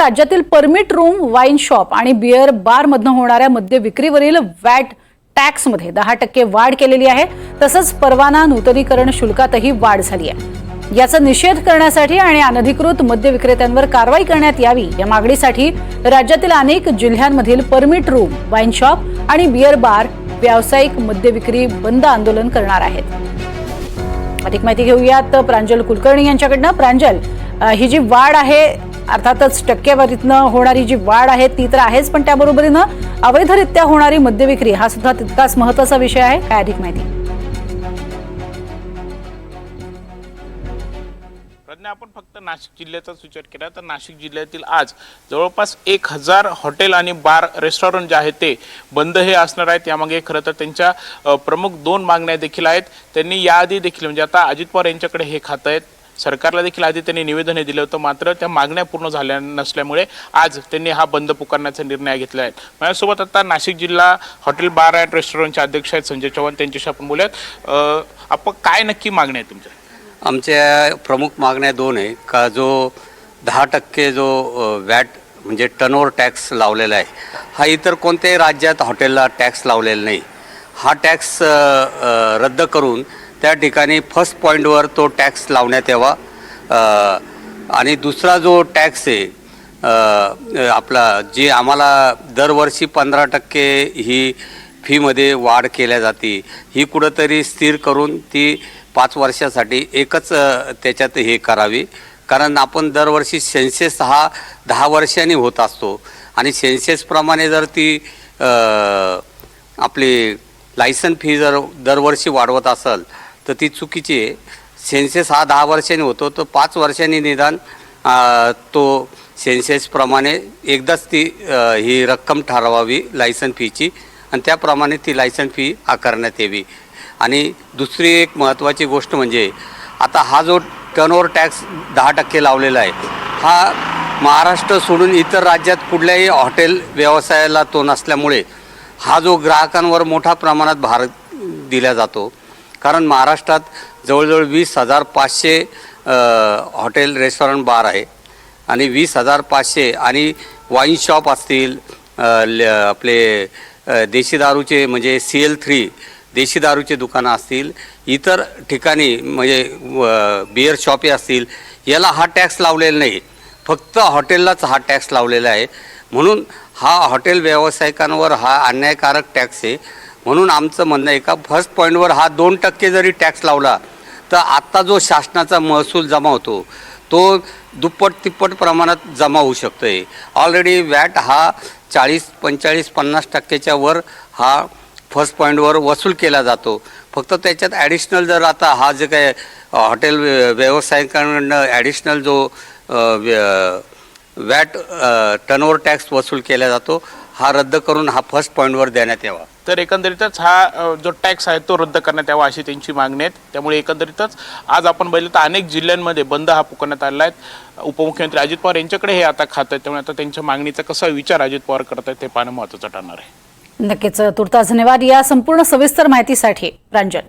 राज्यातील permit room, wine shop आणि beer bar मधनं होणाऱ्या मद्य विक्रीवरील वॅट टॅक्समध्ये 10% वाढ केलेली आहे। तसंच परवाना नूतनीकरण शुल्कातही वाढ झाली आहे। याचा निषेध करण्यासाठी आणि अनधिकृत मद्य विक्रेत्यांवर कारवाई करण्यात यावी या मागणीसाठी राज्यातील अनेक जिल्ह्यांमधील परमिट रूम, वाईन शॉप आणि बियर बार व्यावसायिक मद्य विक्री बंद आंदोलन करणार आहेत। अधिक माहिती घेऊयात प्रांजल कुलकर्णी यांच्याकडनं। प्रांजल, ही जी वाढ आहे अर्थातच टक्केवारीतनं होणारी जी वाढ आहे ती तर आहेच, पण त्याबरोबरीनं अवैधरित्या होणारी मद्य विक्री हा सुद्धा तितकाच महत्त्वाचा विषय आहे। काय अधिक माहिती? आपण फक्त नाशिक जिल्ह्याचाच विचार केला तर नाशिक जिल्ह्यातील आज जवळपास 1000 हॉटेल आणि बार रेस्टॉरंट जे आहेत ते बंद हे असणार आहेत। यामागे खरं तर त्यांच्या प्रमुख 2 मागण्या देखील आहेत। त्यांनी याआधी देखील म्हणजे आता अजित पवार यांच्याकडे हे खातं आहेत, सरकारला देखील आधी त्यांनी निवेदन दिलं होतं, मात्र त्या मागण्या पूर्ण झाल्या नसल्यामुळे आज त्यांनी हा बंद पुकारण्याचा निर्णय घेतला आहे। माझ्यासोबत आता नाशिक जिल्हा हॉटेल बार अँड रेस्टॉरंटचे अध्यक्ष आहेत संजय चव्हाण, त्यांच्याशी आपण बोलूयात। आपण काय नक्की मागण्या आहेत तुमच्या? आमच्या प्रमुख मागण्या 2 आहे का जो 10% जो वॅट म्हणजे टर्नओव्हर टॅक्स लावलेला आहे, हा इतर कोणत्याही राज्यात हॉटेलला टॅक्स लावलेला नाही। हा टॅक्स रद्द करून त्या ठिकाणी फर्स्ट पॉईंटवर तो टॅक्स लावण्यात यावा। आणि दुसरा जो टॅक्स आहे आपला जे आम्हाला दरवर्षी 15% ही फीमध्ये वाढ केल्या जाते, ही कुठंतरी स्थिर करून ती 5 वर्षासाठी एकच त्याच्यात हे करावी। कारण आपण दरवर्षी सेन्सेस हा 10 वर्षांनी होत असतो आणि सेन्सेसप्रमाणे जर ती आपली लायसन फी जर दरवर्षी वाढवत असेल तर ती चुकीची आहे। सेन्सेस हा 10 वर्षांनी होतो, तर 5 वर्षांनी निदान तो सेन्सेसप्रमाणे एकदाच ती ही रक्कम ठरवावी लायसन फीची आणि त्याप्रमाणे ती लायसन फी आकारण्यात यावी। आणि दुसरी एक महत्त्वाची गोष्ट म्हणजे आता हा जो टर्नओव्हर टॅक्स 10% लावलेला आहे, हा महाराष्ट्र सोडून इतर राज्यात कुठल्याही हॉटेल व्यवसायाला तो नसल्यामुळे हा जो ग्राहकांवर मोठ्या प्रमाणात भार दिला जातो। कारण महाराष्ट्रात जवळजवळ 20,500 हॉटेल रेस्टॉरंट बार आहे आणि 20,500 आणि वाईन शॉप असतील, आपले देशी दारूचे म्हणजे CL3 देशी दारूचे दुकानं असतील, इतर ठिकाणी म्हणजे बिअर शॉपे असतील, याला हा टॅक्स लावलेला नाही, फक्त हॉटेललाच हा टॅक्स लावलेला आहे। म्हणून हा हॉटेल व्यावसायिकांवर हा अन्यायकारक टॅक्स आहे। म्हणून आमचं म्हणणं आहे का फर्स्ट पॉईंटवर हा 2% जरी टॅक्स लावला तर आत्ता जो शासनाचा महसूल जमा होतो तो दुप्पट-तिप्पट प्रमाणात जमा होऊ शकतो आहे। ऑलरेडी वॅट हा 40, 45, 50% वर हा फर्स्ट पॉईंटवर वसूल केला जातो। फक्त त्याच्यात ॲडिशनल जर आता हा जे काय हॉटेल व्यावसायिकांकडून ॲडिशनल जो वॅट टर्नओव्हर टॅक्स वसूल केला जातो, हा रद्द करून हा फर्स्ट पॉईंटवर देण्यात यावा। तर एकंदरीतच हा जो टॅक्स आहे तो रद्द करण्यात यावा अशी त्यांची मागणी आहे। त्यामुळे एकंदरीतच आज आपण बघितलं तर अनेक जिल्ह्यांमध्ये बंद हा पुकारण्यात आला आहे। उपमुख्यमंत्री अजित पवार यांच्याकडे हे आता खातं आहे, त्यामुळे आता त्यांच्या मागणीचा कसा विचार अजित पवार करत आहेत ते पाहणं महत्त्वाचं ठरणार आहे। नक्कीच, तुर्तास धन्यवाद या संपूर्ण सविस्तर माहितीसाठी प्रांजल।